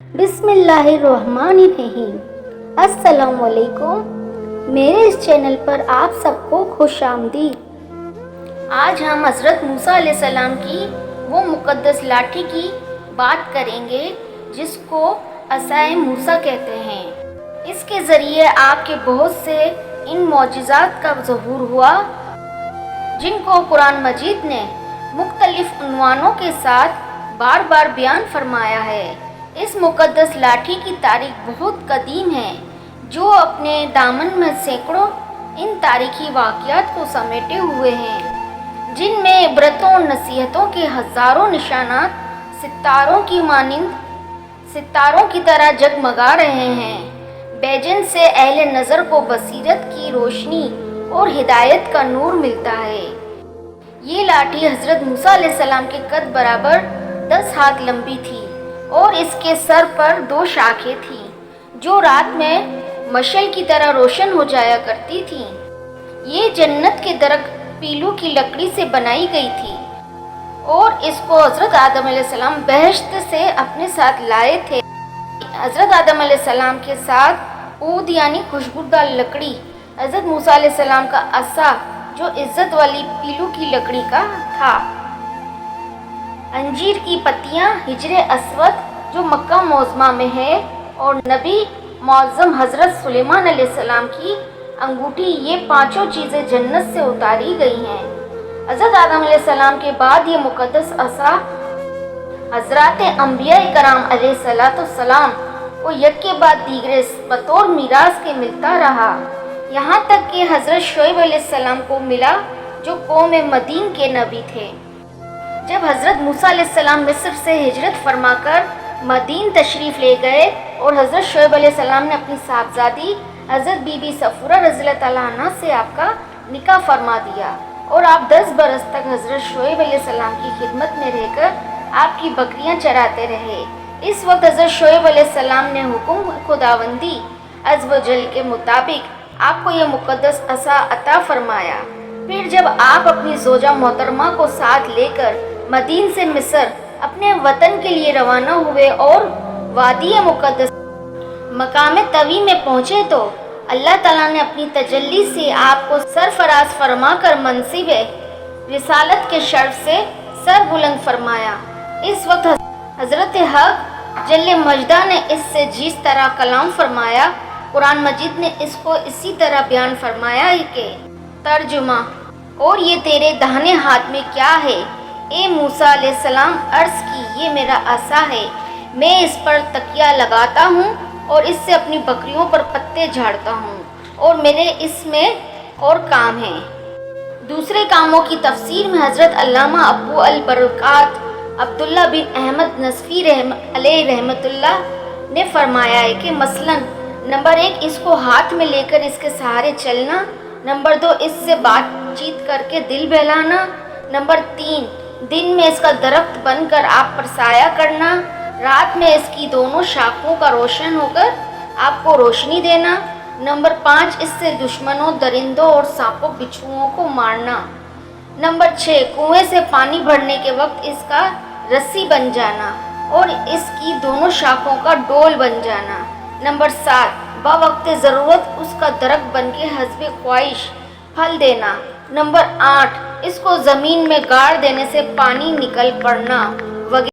بسم اللہ الرحمن الرحیم۔ السلام علیکم، میرے اس چینل پر آپ سب کو خوش آمدید۔ آج ہم حضرت موسیٰ علیہ السلام کی وہ مقدس لاٹھی کی بات کریں گے جس کو عصائے موسیٰ کہتے ہیں۔ اس کے ذریعے آپ کے بہت سے ان معجزات کا ظہور ہوا جن کو قرآن مجید نے مختلف عنوانوں کے ساتھ بار بار بیان فرمایا ہے۔ اس مقدس لاٹھی کی تاریخ بہت قدیم ہے، جو اپنے دامن میں سینکڑوں ان تاریخی واقعات کو سمیٹے ہوئے ہیں، جن میں عبرتوں اور نصیحتوں کے ہزاروں نشانات ستاروں کی مانند ستاروں کی طرح جگمگا رہے ہیں۔ بیجن سے اہل نظر کو بصیرت کی روشنی اور ہدایت کا نور ملتا ہے۔ یہ لاٹھی حضرت موسیٰ علیہ السلام کے قد برابر 10 ہاتھ لمبی تھی اور اس کے سر پر 2 شاخیں تھیں جو رات میں مشعل کی طرح روشن ہو جایا کرتی تھیں۔ یہ جنت کے درخت پیلو کی لکڑی سے بنائی گئی تھی اور اس کو حضرت آدم علیہ السلام بہشت سے اپنے ساتھ لائے تھے۔ حضرت آدم علیہ السلام کے ساتھ عود یعنی خوشبودار لکڑی، حضرت موسیٰ علیہ السلام کا عصا جو عزت والی پیلو کی لکڑی کا تھا، انجیر کی پتیاں، حجر اسود جو مکہ معظمہ میں ہے، اور نبی معظم حضرت سلیمان علیہ السلام کی انگوٹھی، یہ 5 چیزیں جنت سے اتاری گئی ہیں۔ حضرت آدم علیہ السلام کے بعد یہ مقدس عصا حضرات انبیاء کرام علیہ السلام کو یک کے بعد دیگرے بطور میراث کے ملتا رہا، یہاں تک کہ حضرت شعیب علیہ السلام کو ملا جو قوم مدین کے نبی تھے۔ جب حضرت موسیٰ علیہ السلام مصر سے ہجرت فرما کر مدین تشریف لے گئے اور حضرت شعیب علیہ السلام نے اپنی صاحبزادی حضرت بی بی صفورہ رضی اللہ تعالیٰ عنہ سے آپ کا نکاح فرما دیا اور آپ 10 برس تک حضرت شعیب علیہ السلام کی خدمت میں رہ کر آپ کی بکریاں چراتے رہے۔ اس وقت حضرت شعیب علیہ السلام نے حکم خداوندی عز و جل کے مطابق آپ کو یہ مقدس عصا عطا فرمایا۔ پھر جب آپ اپنی زوجہ محترمہ کو ساتھ لے کر مدین سے مصر اپنے وطن کے لیے روانہ ہوئے اور وادی مقدس مقام طوی میں پہنچے تو اللہ تعالیٰ نے اپنی تجلی سے آپ کو سرفراز فرما کر منصب رسالت کے شرف سے سر بلند فرمایا۔ اس وقت حضرت حق جل مجدہ نے اس سے جس طرح کلام فرمایا، قرآن مجید نے اس کو اسی طرح بیان فرمایا کہ ترجمہ: اور یہ تیرے داہنے ہاتھ میں کیا ہے اے موسیٰ علیہ السلام؟ عرض کی، یہ میرا عصا ہے، میں اس پر تکیہ لگاتا ہوں اور اس سے اپنی بکریوں پر پتے جھاڑتا ہوں اور میرے اس میں اور کام ہیں۔ دوسرے کاموں کی تفسیر میں حضرت علامہ ابو البرکات عبداللہ بن احمد نصفی علیہ رحمۃ اللہ نے فرمایا ہے کہ مثلاً نمبر 1 اس کو ہاتھ میں لے کر اس کے سہارے چلنا، نمبر 2 اس سے بات چیت کر کے دل بہلانا، نمبر 3 دن میں اس کا درخت بن کر آپ پر سایہ کرنا، رات میں اس کی دونوں شاخوں کا روشن ہو کر آپ کو روشنی دینا، نمبر 5 اس سے دشمنوں، درندوں اور سانپوں بچھوؤں کو مارنا، نمبر 6 کنویں سے پانی بھرنے کے وقت اس کا رسی بن جانا اور اس کی دونوں شاخوں کا ڈول بن جانا، نمبر 7 بوقت ضرورت اس کا درخت بن کے حسب خواہش پھل دینا، نمبر 8 اس کو زمین میں گاڑ دینے سے پانی نکل پڑنا،